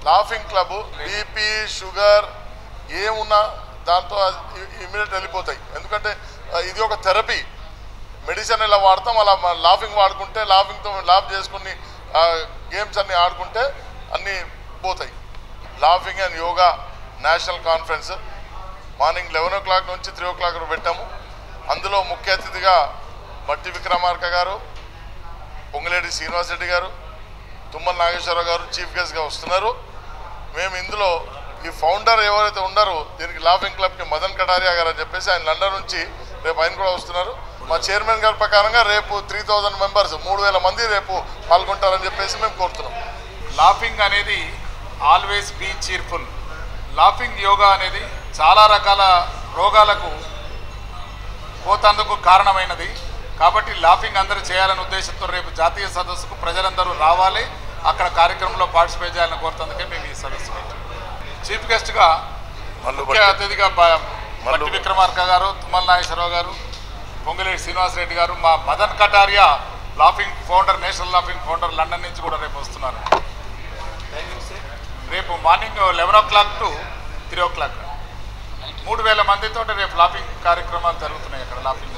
Laughing club BP sugar ఏమున్నా దాంతో immediate వెళ్ళిపోతాయి. ఎందుకంటే ఇది ఒక థెరపీ. మెడిసిన్ ఇలా వాడతాం, అలా లాఫింగ్ వాడుకుంటే లాఫింగ్తో లాఫ్ చేసుకుని గేమ్స్ అన్నీ ఆడుకుంటే అన్నీ పోతాయి. Laughing and yoga national conference morning 11 o'clock నుంచి 3 o'clock పెట్టాము. అందులో ముఖ్య అతిథిగా మట్టి విక్రమార్క గారు, పొంగులేటి శ్రీనివాస్ రెడ్డి గారు, తుమ్మల నాగేశ్వరరావు గారు చీఫ్ గెస్ట్గా వస్తున్నారు. మేము ఇందులో ఈ ఫౌండర్ ఎవరైతే ఉన్నారో దీనికి లాఫింగ్ క్లబ్కి మదన్ కటారియా గారు అని చెప్పేసి ఆయన లండన్ నుంచి రేపు ఆయన కూడా వస్తున్నారు. మా చైర్మన్ గారి ప్రకారంగా రేపు 3000 members 3000 మంది రేపు పాల్గొంటారని చెప్పేసి మేము కోరుతున్నాం. లాఫింగ్ అనేది always be cheerful. Laughing yoga అనేది చాలా రకాల రోగాలకు పోతందుకు కారణమైనది. కాబట్టి లాఫింగ్ అందరూ చేయాలనే ఉద్దేశంతో రేపు జాతీయ సదస్సుకు ప్రజలందరూ రావాలి, అక్కడ కార్యక్రమంలో పార్టిసిపేట్ చేయాలని కోరుతందుకే మేము ఈ సదస్సు పెట్టాం. చీఫ్ గెస్ట్గా ముఖ్య అతిథిగా మట్టి విక్రమార్క గారు, తుమ్మల నాగేశ్వరరావు గారు, పొంగులేటి శ్రీనివాస్ రెడ్డి గారు, మా Madan Kataria laughing founder, national laughing founder London నుంచి కూడా రేపు వస్తున్నారు. రేపు మార్నింగ్ 11 o'clock to 3 o'clock 3000 మందితో రేపు లాఫింగ్ కార్యక్రమాలు జరుగుతున్నాయి అక్కడ లాఫింగ్.